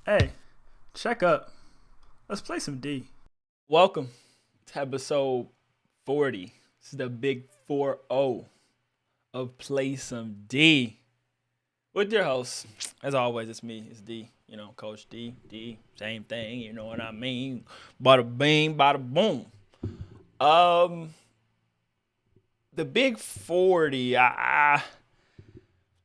Hey, check up. Let's play some D. Welcome to episode 40. This is the big 4-0 of Play Some D. With your host, as always, it's me, it's D. Coach D. D, same thing, you know what I mean? Bada bing, bada boom. Um, the big 40,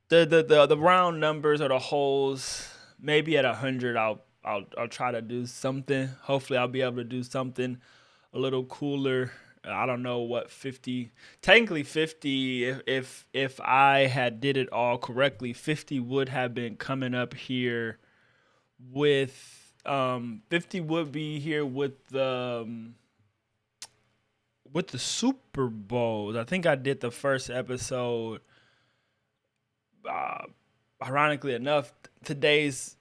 the round numbers or the holes, maybe at 100, I'll try to do something. Hopefully, I'll be able to do something a little cooler. I don't know what 50. Technically, 50. If I had did it all correctly, 50 would have been coming up here with 50 would be here with the Super Bowls. I think I did the first episode. Uh, Ironically enough, today's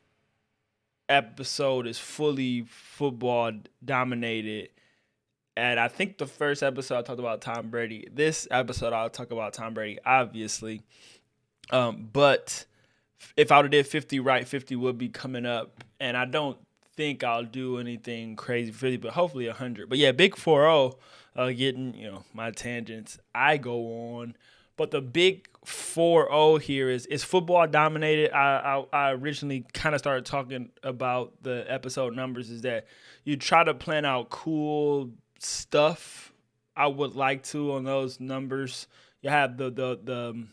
episode is fully football dominated. And I think the first episode I talked about Tom Brady. This episode I'll talk about Tom Brady, obviously. But if I would have did 50 right, 50 would be coming up. And I don't think I'll do anything crazy for 50, but hopefully 100. But yeah, big 4-0, getting, my tangents I go on. But the big 4-0 here is football dominated. I originally kind of started talking about the episode numbers is that you try to plan out cool stuff. I would like to on those numbers. You have the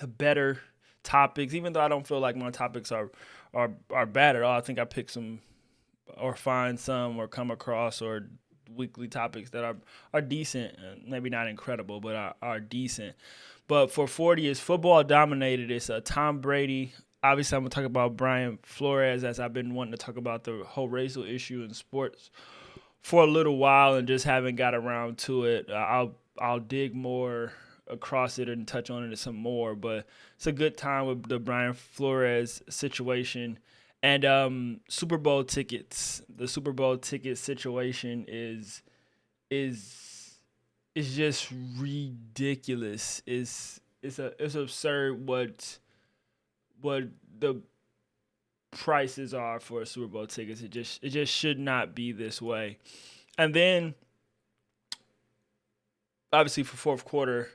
better topics, even though I don't feel like my topics are bad at all. I think I picked some or find some or come across or weekly topics that are decent, maybe not incredible, but are decent. But for 40, is football dominated. It's Tom Brady. Obviously, I'm gonna talk about Brian Flores, as I've been wanting to talk about the whole racial issue in sports for a little while and just haven't got around to it. I'll dig more across it and touch on it some more, but it's a good time with the Brian Flores situation. And Super Bowl tickets. The Super Bowl ticket situation is is just ridiculous. It's absurd what the prices are for Super Bowl tickets. It just should not be this way. And then obviously for fourth quarter,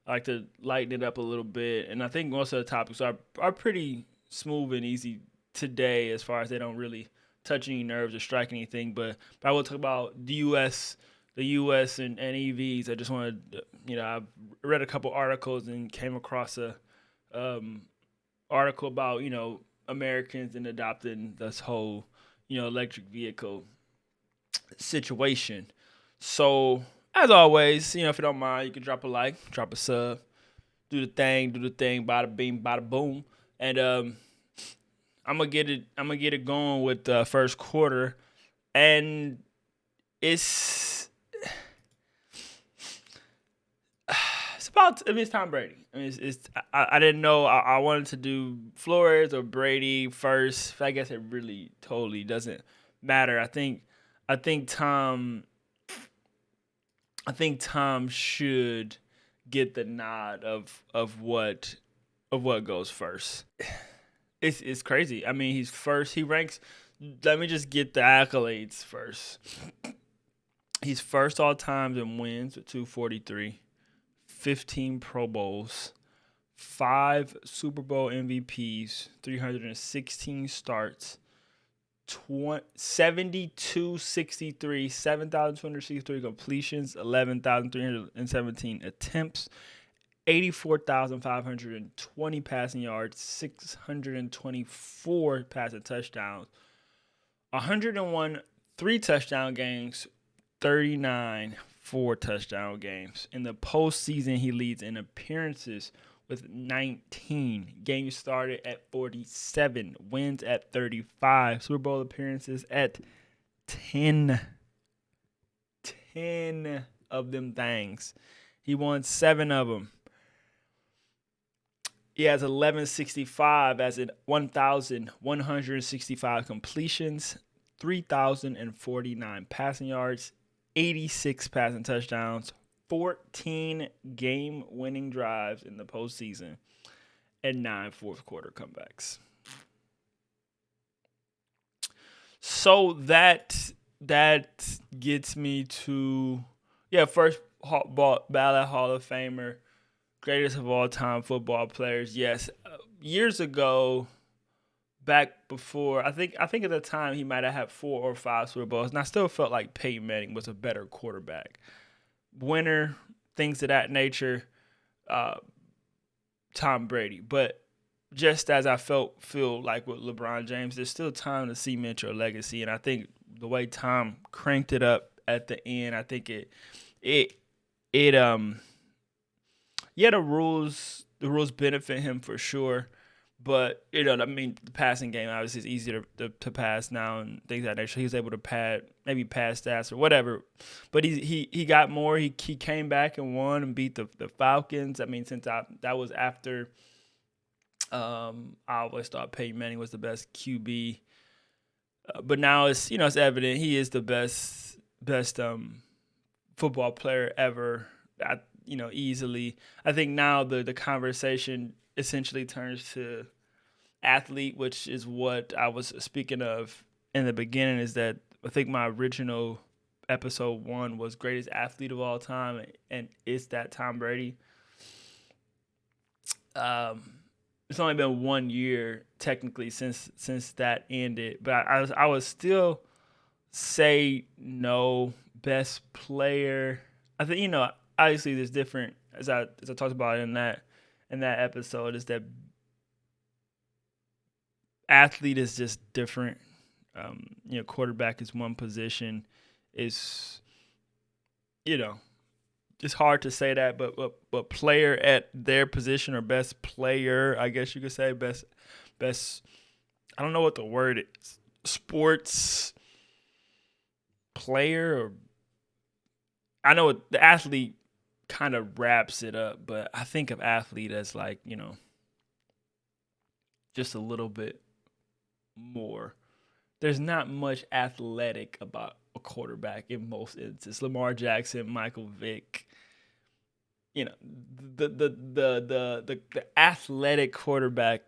I like to lighten it up a little bit. And I think most of the topics are pretty smooth and easy today, as far as they don't really touch any nerves or strike anything. But I will talk about the US and EVs. I just wanted to, I've read a couple articles and came across a um, article about Americans and adopting this whole electric vehicle situation. So as always, if you don't mind, you can drop a like, drop a sub, do the thing, bada bing, bada boom, and I'm gonna get it going with the first quarter, and it's it's about it's Tom Brady. I mean, I didn't know I wanted to do Flores or Brady first. I guess it really totally doesn't matter. I think Tom I think Tom should get the nod of what goes first. It's crazy. I mean, he's first. He ranks. Let me just get the accolades first. He's first all times in wins with 243, 15 Pro Bowls, 5 Super Bowl MVPs, 316 starts, 7263, 7,263 completions, 11,317 attempts, 84,520 passing yards, 624 passing touchdowns, 101 3 touchdown games, 39 4 touchdown games. In the postseason, he leads in appearances with 19. Games started at 47. Wins at 35. Super Bowl appearances at 10. 10 of them things. He won 7 of them. He has 1165 as in 1,165 completions, 3,049 passing yards, 86 passing touchdowns, 14 game winning drives in the postseason, and 9 fourth quarter comebacks. So that gets me to first ballot Hall of Famer, greatest of all time football players. Yes, years ago, back before I think at the time he might have had 4 or 5 Super Bowls, and I still felt like Peyton Manning was a better quarterback, winner, things of that nature. Uh, Tom Brady, but just as I feel like with LeBron James, there's still time to cement your legacy, and I think the way Tom cranked it up at the end, I think it it the rules benefit him for sure. But I mean, the passing game obviously is easier to pass now and things like that nature. He was able to maybe pass stats or whatever, but he got more. He came back and won and beat the Falcons. I mean, that was after I always thought Peyton Manning was the best QB, but now it's evident he is the best football player ever. Easily. I think now the conversation essentially turns to athlete, which is what I was speaking of in the beginning. Is that I think my original episode 1 was greatest athlete of all time, and it's that Tom Brady. It's only been 1 year technically since that ended, but I would still say no. Best player, I think obviously there's different, as I talked about in that episode, is that athlete is just different. Quarterback is one position. It's it's hard to say that, but player at their position, or best player, I guess you could say best. I don't know what the word is. Sports player, or I know the athlete kind of wraps it up, but I think of athlete as like just a little bit more. There's not much athletic about a quarterback in most instances. Lamar Jackson, Michael Vick, the athletic quarterback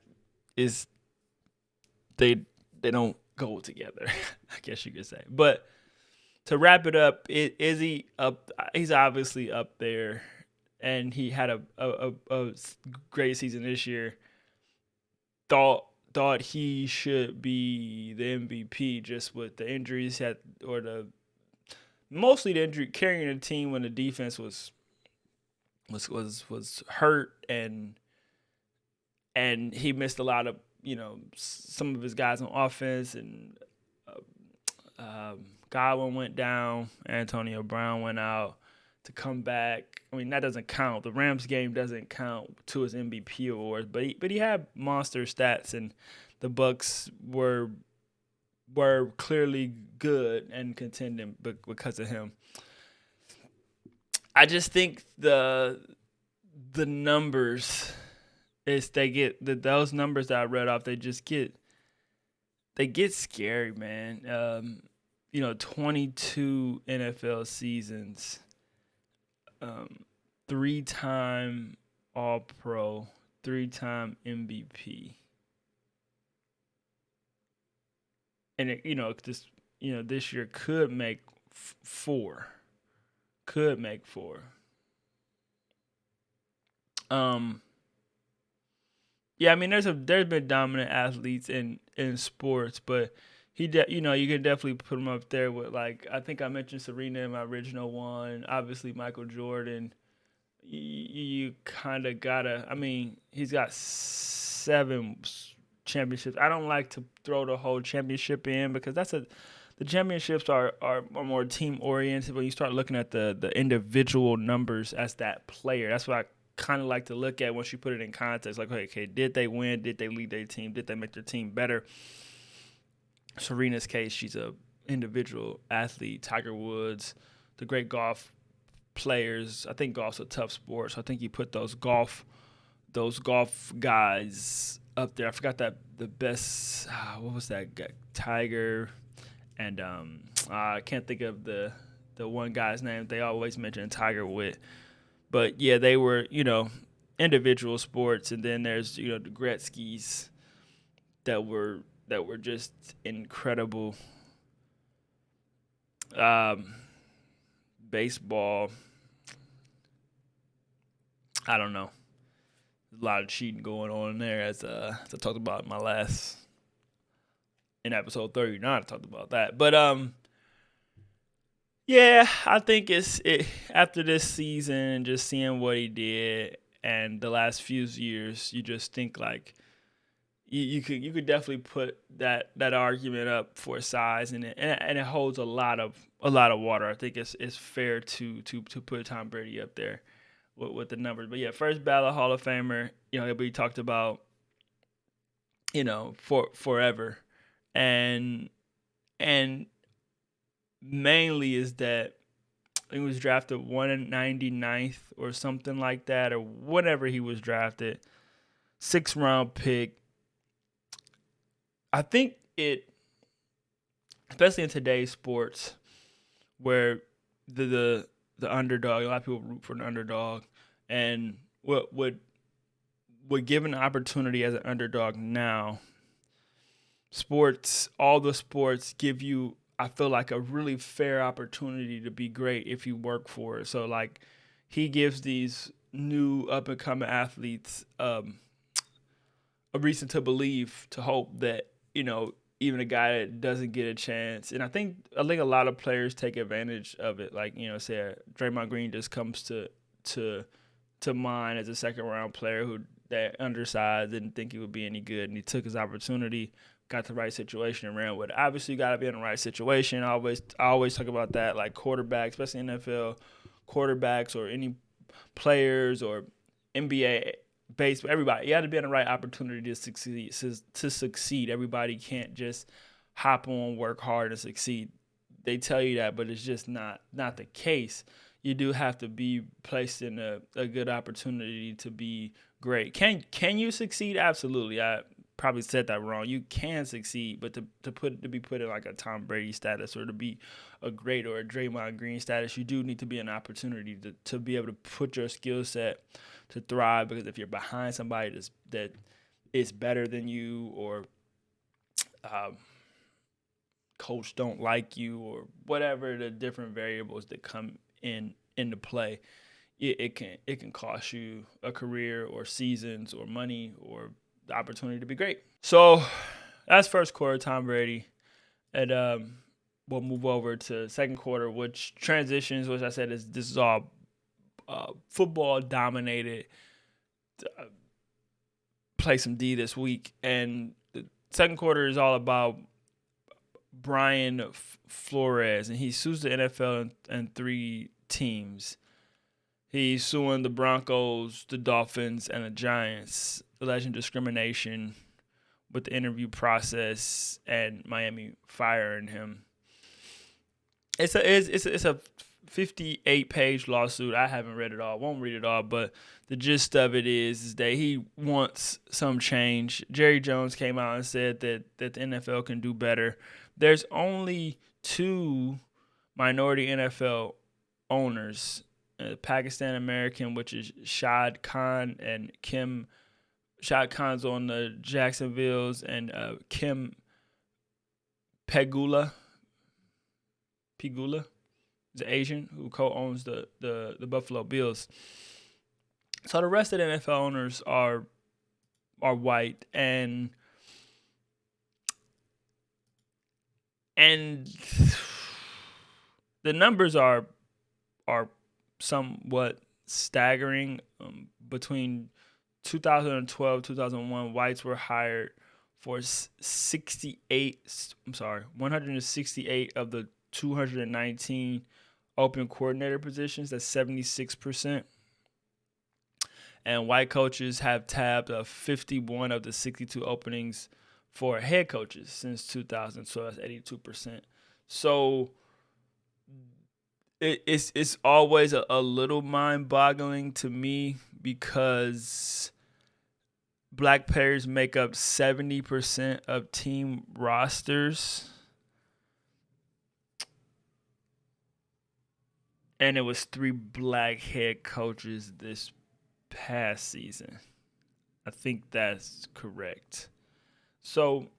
is they don't go together. I guess you could say. But to wrap it up, is he up? He's obviously up there, and he had a great season this year. Thought he should be the MVP just with the injuries had, or mostly the injury, carrying the team when the defense was hurt, and he missed a lot of some of his guys on offense, and Godwin went down, Antonio Brown went out to come back. I mean, that doesn't count. The Rams game doesn't count to his MVP awards, but he had monster stats, and the Bucs were clearly good and contending because of him. I just think the numbers is those numbers that I read off, they get scary, man. 22 NFL seasons, 3-time All-Pro, 3-time MVP, and this year could make 4. Could make 4. Yeah, I mean, there's been dominant athletes in sports, but you can definitely put him up there with, like, I think I mentioned Serena in my original one. Obviously, Michael Jordan. You kind of gotta. I mean, he's got 7 championships. I don't like to throw the whole championship in because the championships are more team oriented. When you start looking at the individual numbers as that player, that's what I kind of like to look at once you put it in context. Like, okay, did they win? Did they lead their team? Did they make their team better? Serena's case, she's a individual athlete. Tiger Woods, the great golf players. I think golf's a tough sport, so I think you put those golf guys up there. I forgot that the best. What was that guy? Tiger, and I can't think of the one guy's name they always mention Tiger with. But yeah, they were individual sports, and then there's the Gretzky's that were just incredible Baseball, I don't know. There's a lot of cheating going on in there, as I talked about in my last in episode 39. I talked about that, but yeah, I think it after this season, just seeing what he did and the last few years, you just think like you could definitely put that argument up for size, and it holds a lot of water. I think it's fair to put Tom Brady up there with the numbers. But yeah, first ballot Hall of Famer. He'll be talked about for forever, and and mainly is that he was drafted 199th or something like that, or whenever he was drafted, 6th round pick. I think especially in today's sports, where the underdog, a lot of people root for an underdog, and what would give an opportunity as an underdog now. All the sports give you, I feel like, a really fair opportunity to be great if you work for it. So like, he gives these new up and coming athletes a reason to believe, to hope that even a guy that doesn't get a chance. And I think a lot of players take advantage of it. Like, say Draymond Green just comes to mind as a 2nd round player who that undersized, didn't think he would be any good, and he took his opportunity, got the right situation, and ran with it. Obviously, you got to be in the right situation. I always talk about that, like quarterbacks, especially in NFL quarterbacks or any players or NBA baseball, everybody. You got to be in the right opportunity to succeed. To succeed, everybody can't just hop on, work hard, and succeed. They tell you that, but it's just not the case. You do have to be placed in a good opportunity to be great. Can you succeed? Absolutely. I probably said that wrong. You can succeed, but to be put in like a Tom Brady status, or to be a great or a Draymond Green status, you do need to be an opportunity to be able to put your skill set to thrive. Because if you're behind somebody that is better than you, or coach don't like you, or whatever the different variables that come into play, it can cost you a career or seasons or money or the opportunity to be great. So that's first quarter, Tom Brady. And we'll move over to second quarter, which transitions, which I said this is all football dominated. Play some D this week, and the second quarter is all about Brian Flores, and he sues the NFL and 3 teams. He's suing the Broncos, the Dolphins, and the Giants, alleging discrimination with the interview process and Miami firing him. It's a 58-page lawsuit. I haven't read it all. Won't read it all, but the gist of it is that he wants some change. Jerry Jones came out and said that the NFL can do better. There's only 2 minority NFL owners, Pakistan American, which is Shad Khan and Kim. Shad Khan's on the Jacksonville's, and Kim Pegula is an Asian who co-owns the Buffalo Bills. So the rest of the NFL owners are white, and the numbers are somewhat staggering. Between 2012 2001, whites were hired for 168 of the 219 open coordinator positions. That's 76%. And white coaches have tabbed 51 of the 62 openings for head coaches since 2012. That's 82%. So it's always a little mind-boggling to me, because black players make up 70% of team rosters. And it was 3 black head coaches this past season. I think that's correct. So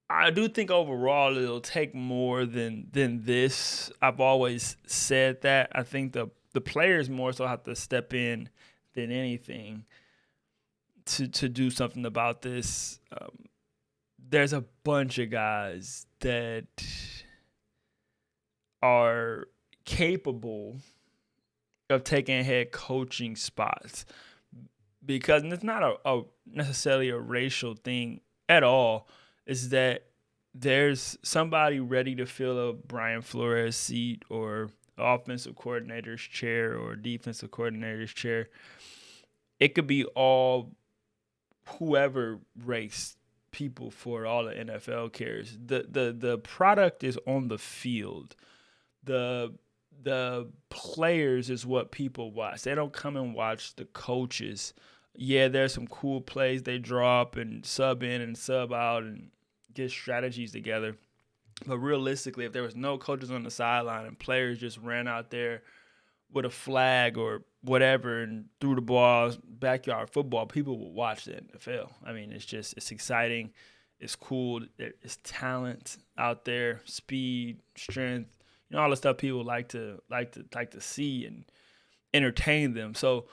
I do think overall it'll take more than this. I've always said that. I think the players more so have to step in than anything to do something about this. There's a bunch of guys that are capable of taking head coaching spots because and it's not a necessarily a racial thing at all. Is that there's somebody ready to fill a Brian Flores seat or offensive coordinator's chair or defensive coordinator's chair. It could be all whoever race people for all the NFL cares. The product is on the field. The the players is what people watch. They don't come and watch the coaches. Yeah, there's some cool plays they drop and sub in and sub out and get strategies together. But realistically, if there was no coaches on the sideline and players just ran out there with a flag or whatever and threw the ball, backyard football, people would watch the NFL. I mean, it's exciting, it's cool, it's talent out there, speed, strength, all the stuff people like to see and entertain them. So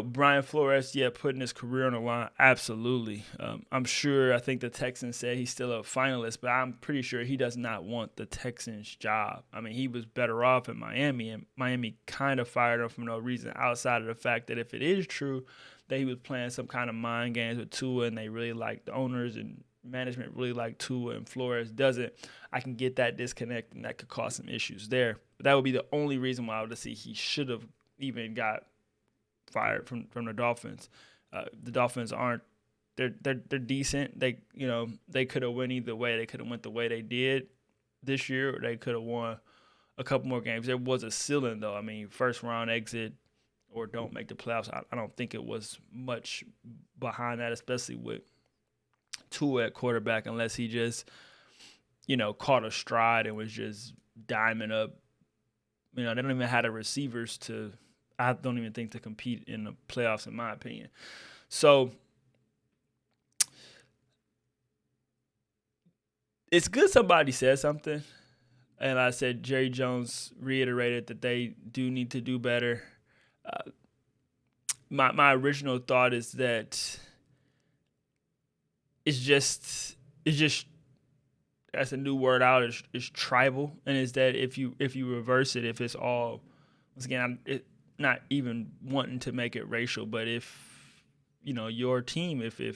Brian Flores, yeah, putting his career on the line, absolutely. I'm sure, I think the Texans said he's still a finalist, but I'm pretty sure he does not want the Texans' job. I mean, he was better off in Miami, and Miami kind of fired him for no reason outside of the fact that if it is true that he was playing some kind of mind games with Tua and they really like the owners and management really like Tua and Flores doesn't, I can get that disconnect and that could cause some issues there. But that would be the only reason why I would say he should have even got fired from the Dolphins. The Dolphins aren't they're decent. They could have went either way. They could have went the way they did this year, or they could have won a couple more games. There was a ceiling though. I mean, first round exit or don't make the playoffs. I don't think it was much behind that, especially with Tua at quarterback, unless he just caught a stride and was just diming up. They don't even have the receivers to. I don't even think to compete in the playoffs, in my opinion. So it's good somebody said something. And I said Jerry Jones reiterated that they do need to do better. My original thought is that it's just that's a new word out is tribal, and is that if you reverse it, if it's all once again not even wanting to make it racial, but if your team, if it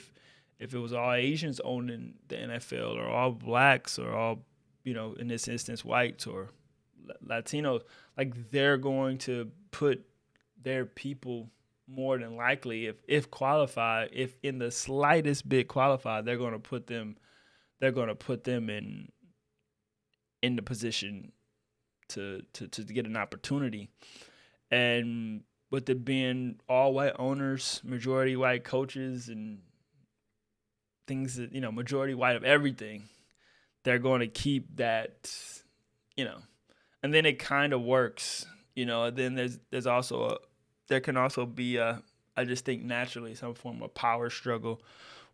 was all Asians owning the NFL or all blacks or all in this instance whites or Latinos, like they're going to put their people more than likely, if qualified, if in the slightest bit qualified, they're going to put them in the position to get an opportunity. And with it being all white owners, majority white coaches, and things that majority white of everything, they're going to keep that, and then it kind of works, And then there's also there can also be I just think naturally some form of power struggle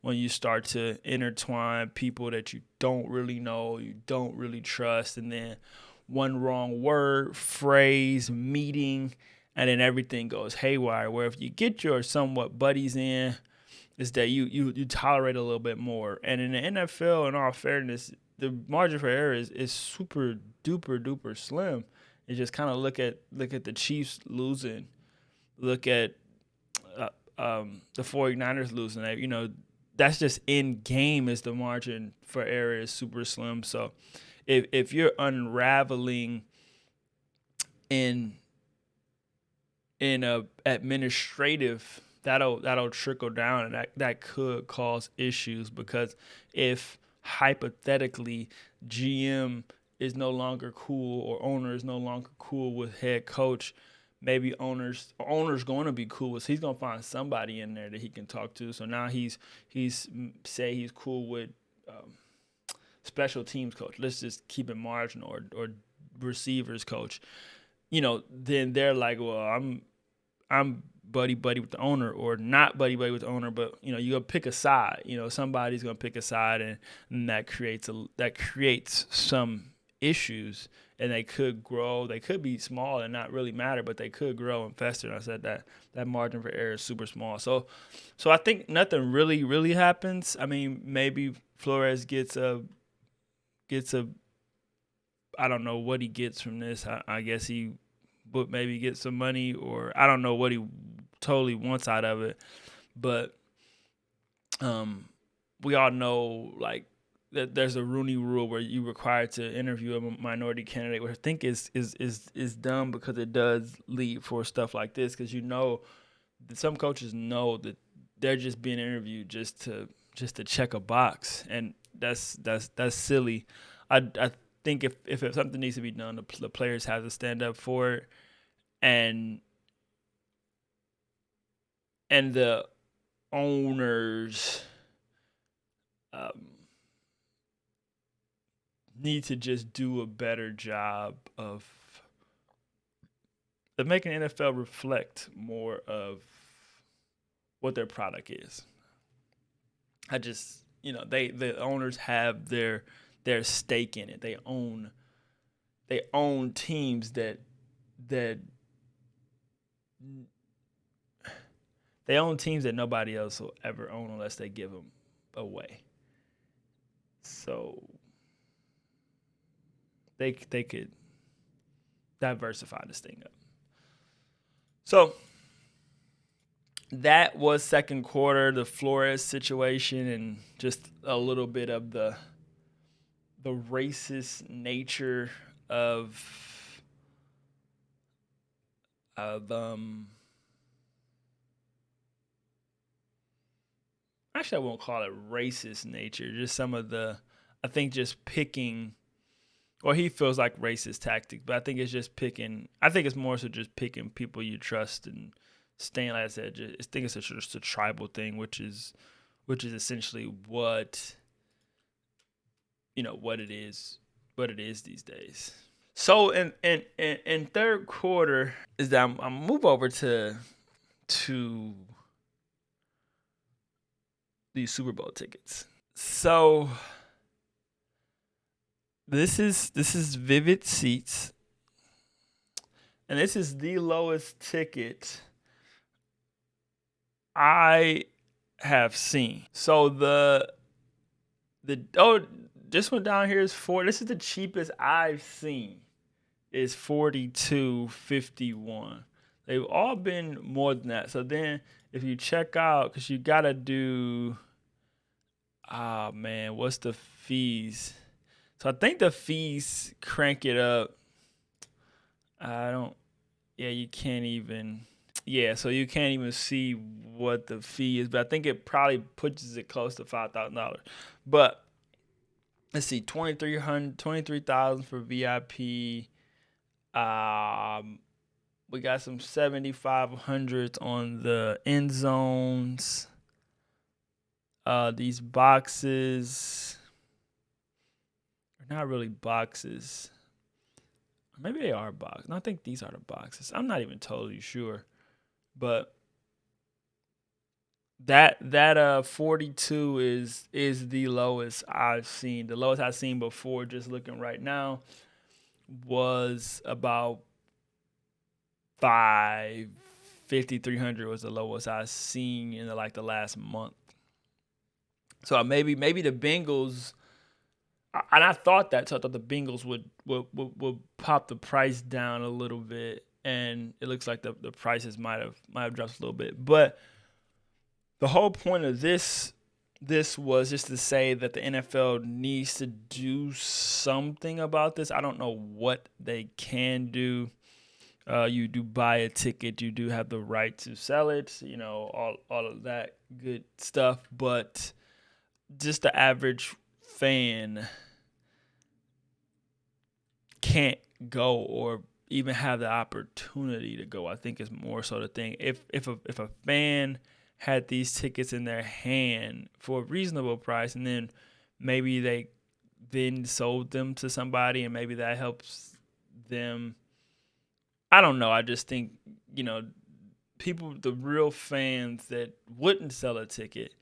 when you start to intertwine people that you don't really know, you don't really trust, and then one wrong word, phrase, meeting, and then everything goes haywire. Where if you get your somewhat buddies in, is that you tolerate a little bit more. And in the NFL, in all fairness, the margin for error is super duper duper slim. You just kind of look at the Chiefs losing, look at the 49ers losing. That's just in game is the margin for error is super slim. So if you're unraveling in a administrative, that'll trickle down, and that could cause issues, because if hypothetically GM is no longer cool or owner is no longer cool with head coach, maybe owner's going to be cool with. He's going to find somebody in there that he can talk to. So now he's cool with special teams coach. Let's just keep it marginal, or receivers coach. Then they're like, well, I'm buddy with the owner, or not buddy with the owner, but you go pick a side. Somebody's gonna pick a side, and that creates some issues, and they could grow. They could be small and not really matter, but they could grow and fester. And I said that margin for error is super small. So I think nothing really happens. I mean, maybe Flores gets a I don't know what he gets from this. I guess he would maybe get some money, or I don't know what he totally wants out of it. But we all know like that there's a Rooney Rule where you're required to interview a minority candidate, which I think is dumb, because it does lead for stuff like this. Because some coaches know that they're just being interviewed just to check a box, and that's silly. I think if something needs to be done, the players have to stand up for it, and the owners need to just do a better job of making NFL reflect more of what their product is. I just, the owners have their stake in it. They own teams that they own teams that nobody else will ever own unless they give them away. So they could diversify this thing up. So that was second quarter, the Flores situation, and just a little bit of the racist nature of actually, I won't call it racist nature. Just some of I think just picking, or he feels like racist tactic, but I think it's just picking. I think it's more so just picking people you trust and staying, like I said. I think it's just a tribal thing, which is essentially what what it is these days. So in third quarter is that I'm move over to these Super Bowl tickets. So this is Vivid Seats, and this is the lowest ticket I have seen. So this one down here is this is the cheapest I've seen, is $42.51. They've all been more than that. So then if you check out, because you gotta do, what's the fees? So I think the fees crank it up. You can't even. Yeah, so you can't even see what the fee is, but I think it probably pushes it close to $5,000. But let's see, 23,000 for VIP. We got some 7,500s on the end zones. These boxes are not really boxes. Maybe they are boxes. No, I think these are the boxes. I'm not even totally sure. But that 42 is the lowest I've seen. The lowest I've seen before, just looking right now, was about 5,300 was the lowest I've seen in the last month. So maybe the Bengals, and I thought that, so I thought the Bengals would pop the price down a little bit, and it looks like the prices might have dropped a little bit. But the whole point of this was just to say that the NFL needs to do something about this. I don't know what they can do. You do buy a ticket, you do have the right to sell it, all of that good stuff. But just the average fan can't go, or even have the opportunity to go. I think is more so the thing. If a fan had these tickets in their hand for a reasonable price, and then maybe they then sold them to somebody, and maybe that helps them. I don't know. I just think, people, the real fans that wouldn't sell a ticket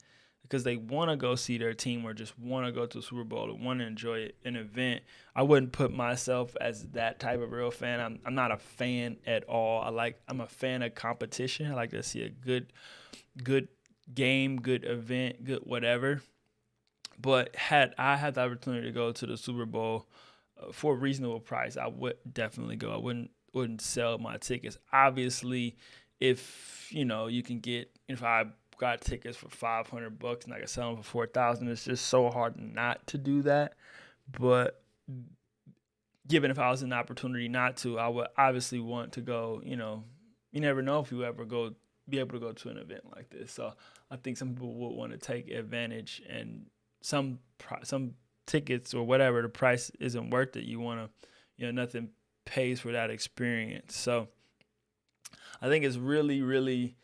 because they want to go see their team or just want to go to the Super Bowl or want to enjoy an event. I wouldn't put myself as that type of real fan. I'm not a fan at all. I'm a fan of competition. I like to see a good game, good event, good whatever. But had I had the opportunity to go to the Super Bowl for a reasonable price, I would definitely go. I wouldn't sell my tickets. Obviously, if you can get, if I got tickets for $500 and I could sell them for 4,000, it's just so hard not to do that. But given if I was an opportunity not to, I would obviously want to go. You never know if you ever be able to go to an event like this. So I think some people would want to take advantage, and some tickets or whatever, the price isn't worth it. You want to, nothing pays for that experience. So I think it's really, really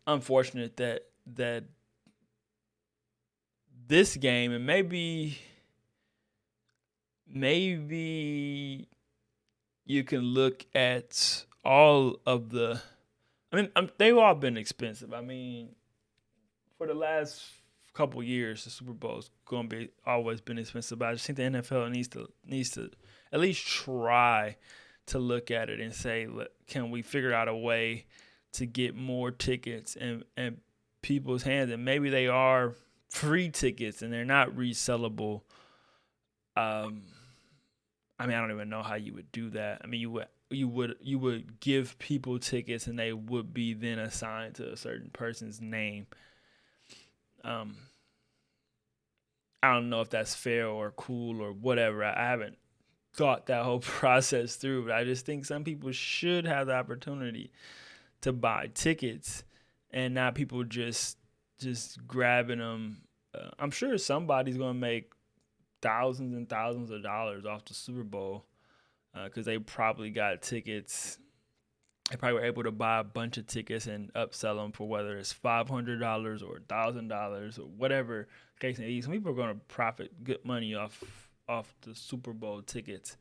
unfortunate that this game, and maybe you can look at all of the. I mean, they've all been expensive. I mean, for the last couple years, the Super Bowl's going to be always been expensive. But I just think the NFL needs to at least try to look at it and say, can we figure out a way to get more tickets and people's hands? And maybe they are free tickets and they're not resellable. I don't even know how you would do that. I mean, you would give people tickets and they would be then assigned to a certain person's name. I don't know if that's fair or cool or whatever. I haven't thought that whole process through, but I just think some people should have the opportunity to buy tickets and not people just grabbing them. I'm sure somebody's going to make thousands and thousands of dollars off the Super Bowl because they probably got tickets. They probably were able to buy a bunch of tickets and upsell them for whether it's $500 or $1,000 or whatever case may be. Some people are going to profit good money off the Super Bowl tickets.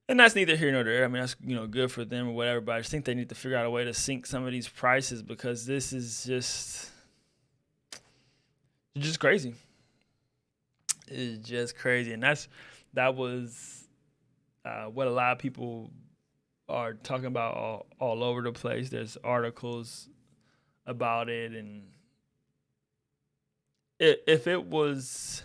And that's neither here nor there. I mean, that's good for them or whatever. But I just think they need to figure out a way to sink some of these prices because this is just crazy. It's just crazy, and that was what a lot of people are talking about all over the place. There's articles about it, and if it was,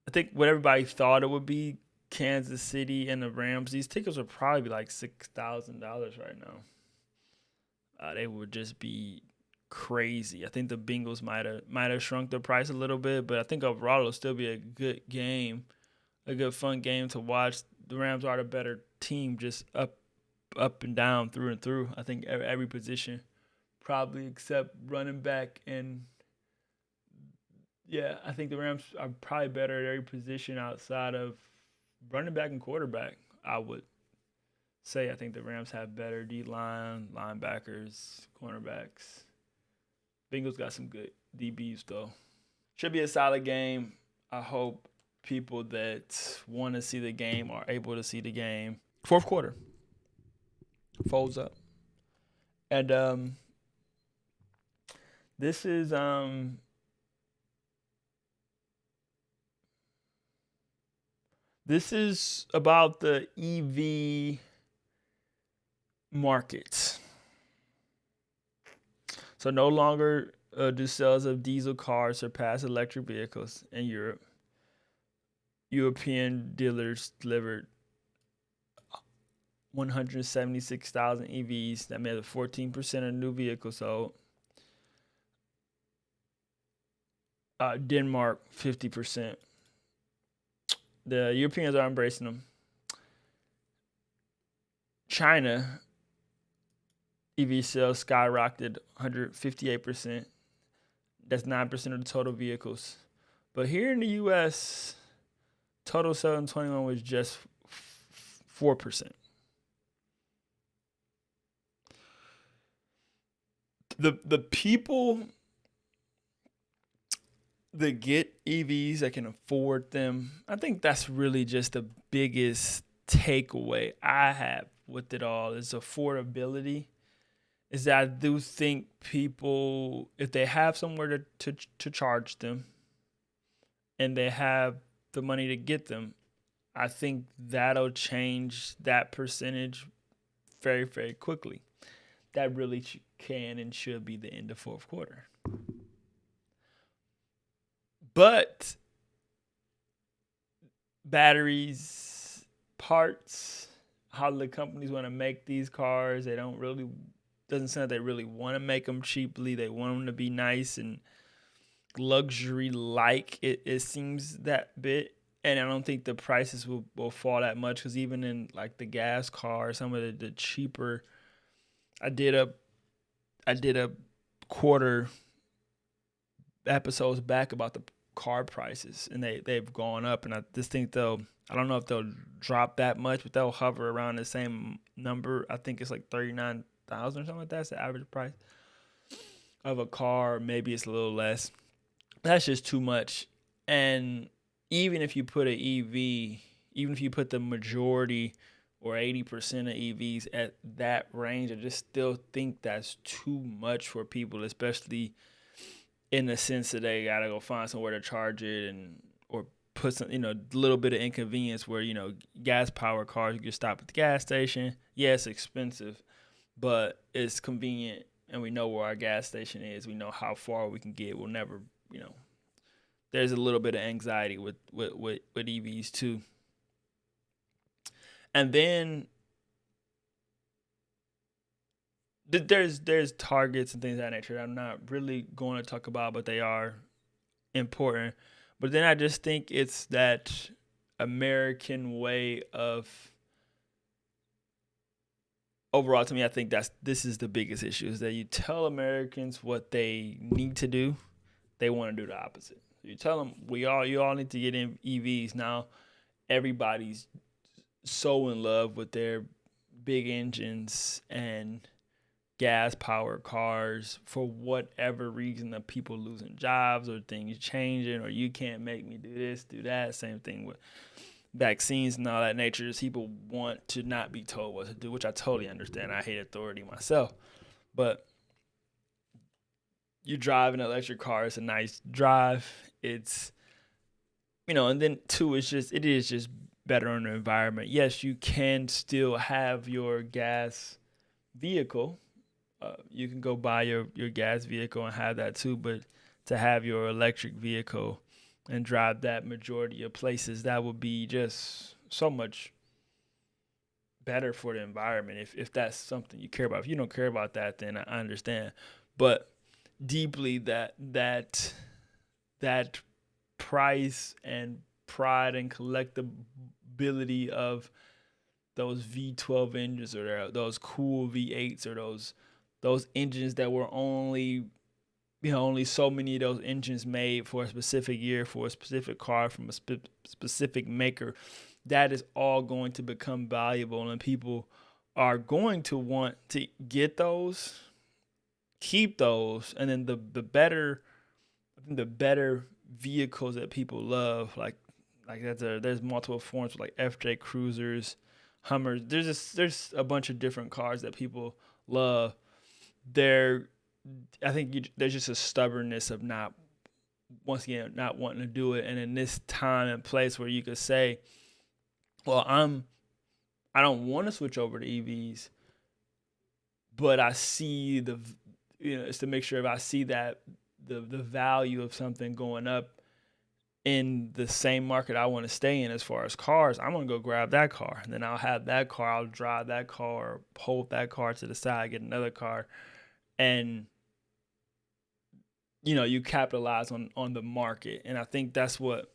I think what everybody thought it would be, Kansas City and the Rams, these tickets would probably be like $6,000 right now. They would just be crazy. I think the Bengals might have shrunk the price a little bit, but I think overall it'll still be a good game, a good fun game to watch. The Rams are the better team, just up and down, through and through. I think every position, probably except running back, and yeah, I think the Rams are probably better at every position outside of running back and quarterback. I would say I think the Rams have better D-line, linebackers, cornerbacks. Bengals got some good DBs though. Should be a solid game. I hope people that want to see the game are able to see the game. Fourth quarter folds up, and this is about the EV market. So no longer do sales of diesel cars surpass electric vehicles in Europe. European dealers delivered 176,000 EVs. That made up 14% of new vehicles sold. Denmark, 50%. The Europeans are embracing them. China, EV sales skyrocketed 158%. That's 9% of the total vehicles. But here in the U.S., total sales in 21 was just 4%. The people that get EVs that can afford them, I think that's really just the biggest takeaway I have with it all is affordability. Is that I do think people, if they have somewhere to charge them and they have the money to get them, I think that'll change that percentage very, very quickly. That really can and should be the end of fourth quarter. But batteries, parts, how the companies want to make these cars, they don't really, doesn't sound like they really want to make them cheaply. They want them to be nice and luxury like it seems that bit. And I don't think the prices will fall that much because even in like the gas car, some of the cheaper, I did a quarter episodes back about the car prices, and they've gone up. And I just think I don't know if they'll drop that much, but they'll hover around the same number. I think it's like 39,000 or something like that. That's the average price of a car. Maybe it's a little less. That's just too much. And even if you put an EV, even if you put the majority or 80% of EVs at that range, I just still think that's too much for people, especially in the sense that they gotta go find somewhere to charge it and or put some, a little bit of inconvenience where, gas powered cars, you can stop at the gas station. Yeah, it's expensive, but it's convenient and we know where our gas station is. We know how far we can get. We'll never, there's a little bit of anxiety with EVs too. And then there's targets and things of that nature that I'm not really going to talk about, but they are important. But then I just think it's that American way of, overall to me, I think this is the biggest issue, is that you tell Americans what they need to do, they want to do the opposite. You tell them you all need to get in EVs. Now everybody's so in love with their big engines and gas powered cars for whatever reason, that people losing jobs or things changing, or you can't make me do this, do that. Same thing with vaccines and all that nature. Is people want to not be told what to do, which I totally understand. I hate authority myself, but you drive an electric car, it's a nice drive. It's, and then two, it is just better on the environment. Yes, you can still have your gas vehicle. You can go buy your gas vehicle and have that too, but to have your electric vehicle and drive that majority of places, that would be just so much better for the environment if that's something you care about. If you don't care about that, then I understand. But deeply that price and pride and collectability of those V12 engines or those cool V8s or those engines that were only so many of those engines made for a specific year, for a specific car from a specific maker, that is all going to become valuable, and people are going to want to get those, keep those, and then the better, I think the better vehicles that people love, like there's multiple forms like FJ Cruisers, Hummers. There's a bunch of different cars that people love. I think there's just a stubbornness of not wanting to do it, and in this time and place where you could say, well, I don't want to switch over to EVs, but I see it's the mixture of, I see that the value of something going up in the same market I want to stay in as far as cars. I'm going to go grab that car, and then I'll have that car, I'll drive that car, hold that car to the side, get another car, and you capitalize on the market. And I think that's what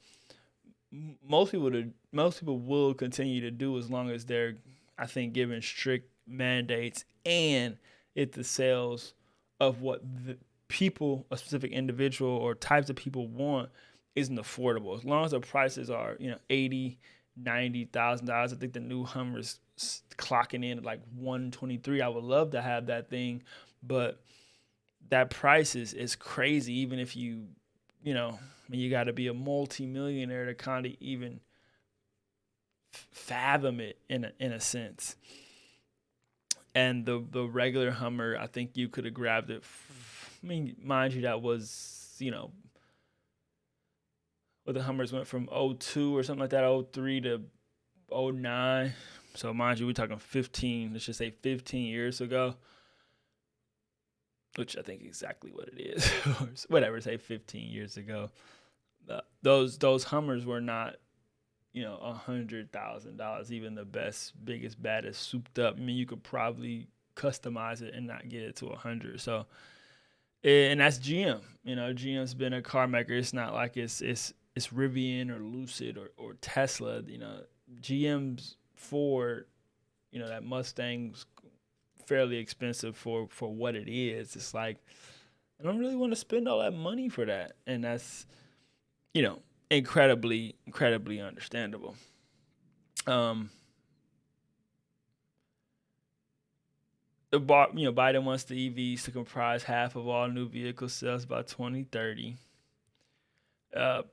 most people will continue to do, as long as they're, I think, given strict mandates and if the sales of what the people, a specific individual or types of people want, isn't affordable. As long as the prices are, $80,000-$90,000. I think the new Hummer's clocking in at like $123,000. I would love to have that thing, but that price is crazy. Even if you got to be a multi-millionaire to kind of even fathom it in a sense. And the regular Hummer, I think you could have grabbed it. I mean, mind you, that was, well, the Hummers went from '02 or something like that, '03 to '09. So mind you, we're talking 15, let's just say 15 years ago, which I think exactly what it is. Whatever, say 15 years ago. Those Hummers were not, $100,000. Even the best, biggest, baddest, souped up. I mean, you could probably customize it and not get it to 100. So, and that's GM. GM's been a car maker. It's not like it's Rivian or Lucid or Tesla. GM's Ford. That Mustang's fairly expensive for what it is. It's like I don't really want to spend all that money for that, and that's you know incredibly understandable. Um, Biden wants the EVs to comprise half of all new vehicle sales by 2030. Uh,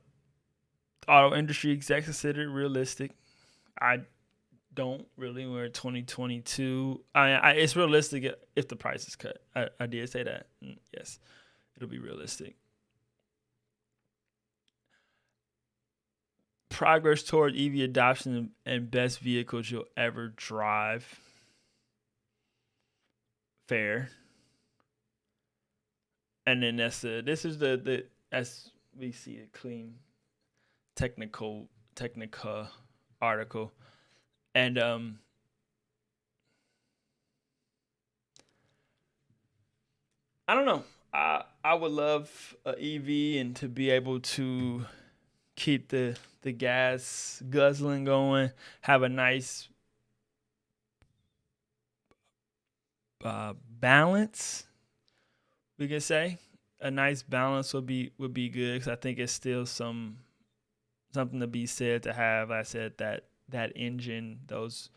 Auto industry execs consider it realistic. I don't really. We're in 2022. It's realistic if the price is cut. I did say that. Yes, it'll be realistic. Progress toward EV adoption and best vehicles you'll ever drive. Fair. And then this is the as we see a clean technica article. And I don't know. I would love a EV and to be able to keep the gas guzzling going, have a nice balance. We can say a nice balance would be good because I think it's still something to be said to have. Like I said that engine, those.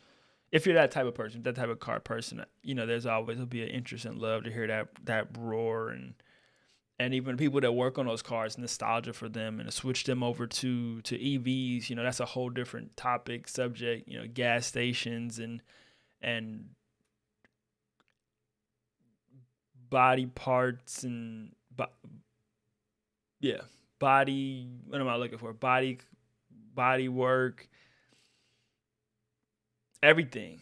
If you're that type of person, that type of car person, there's always will be an interest and love to hear that roar and even people that work on those cars, nostalgia for them and to switch them over to EVs. That's a whole different topic subject. Gas stations and body parts and yeah, body. What am I looking for? Body work. Everything.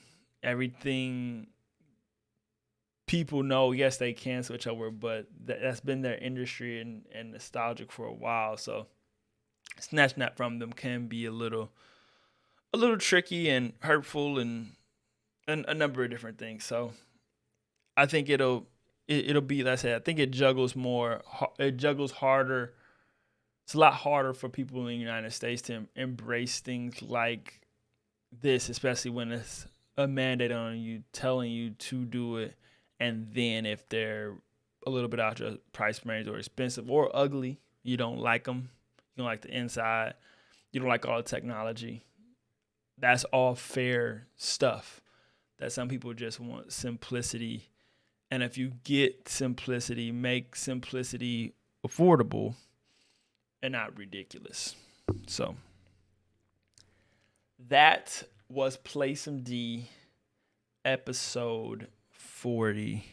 People know, yes, they can switch over, but that's been their industry and nostalgic for a while. So snatching that from them can be a little tricky and hurtful and a number of different things. So I think it'll be, like I said, I think it juggles more. It juggles harder. It's a lot harder for people in the United States to embrace things like this, especially when it's a mandate on you telling you to do it, and then if they're a little bit out your price range or expensive or ugly, you don't like them. You don't like the inside. You don't like all the technology. That's all fair stuff. That some people just want simplicity, and if you get simplicity, make simplicity affordable and not ridiculous. So that was Play Some D, episode 40.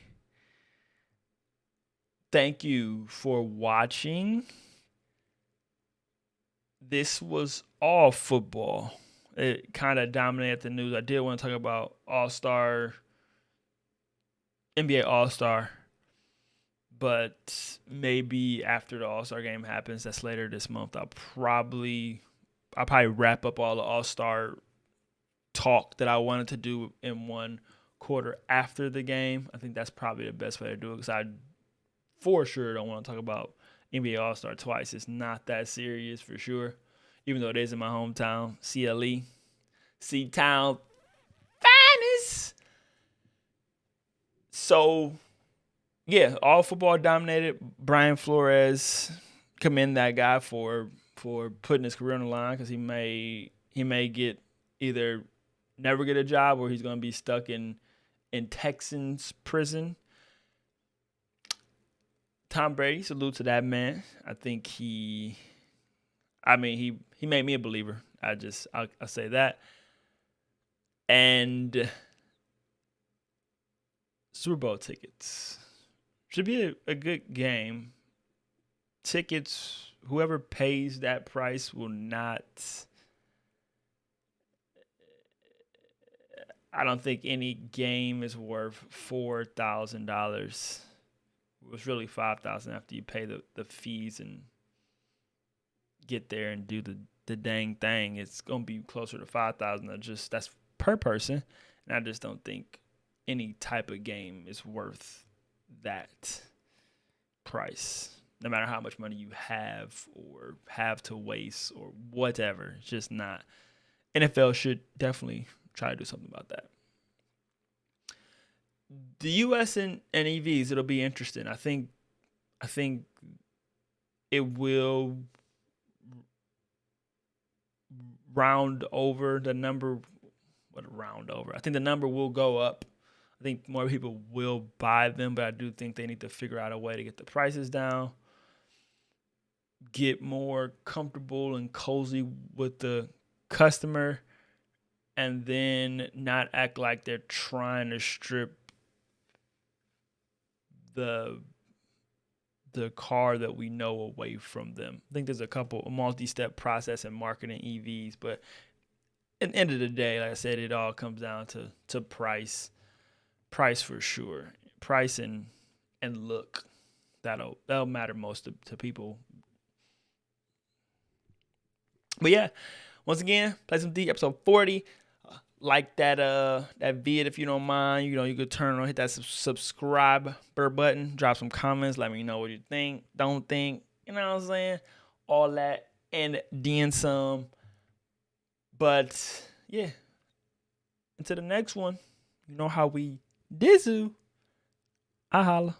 Thank you for watching. This was all football. It kind of dominated the news. I did want to talk about NBA All-Star, but maybe after the All-Star game happens, that's later this month, I'll probably wrap up all the All-Star talk that I wanted to do in one quarter after the game. I think that's probably the best way to do it because I for sure don't want to talk about NBA All-Star twice. It's not that serious for sure, even though it is in my hometown, CLE, C-Town finest. So, yeah, all football dominated. Brian Flores, commend that guy for putting his career on the line because he may get either never get a job or he's going to be stuck in Texans prison. Tom Brady, salute to that man. I think he made me a believer. I'll say that. And Super Bowl tickets. Should be a good game. Tickets, whoever pays that price will not. I don't think any game is worth $4,000. It was really $5,000 after you pay the fees and get there and do the dang thing. It's gonna be closer to $5,000. That's per person, and I just don't think any type of game is worth that price. No matter how much money you have or have to waste or whatever, it's just not. NFL should definitely try to do something about that. The US and EVs, it'll be interesting. I think it will round over the number. What round over? I think the number will go up. I think more people will buy them, but I do think they need to figure out a way to get the prices down, get more comfortable and cozy with the customer, and then not act like they're trying to strip the car that we know away from them. I think there's a multi-step process in marketing EVs, but at the end of the day, like I said, it all comes down to price for sure, price and look. That'll matter most to people. But yeah, once again, play some DEE episode 40. Like that vid if you don't mind. You could turn on, hit that subscribe button, drop some comments, let me know what you think, don't think, you know what I'm saying, all that and then some. But yeah, until the next one, you know how we dizu. I holla.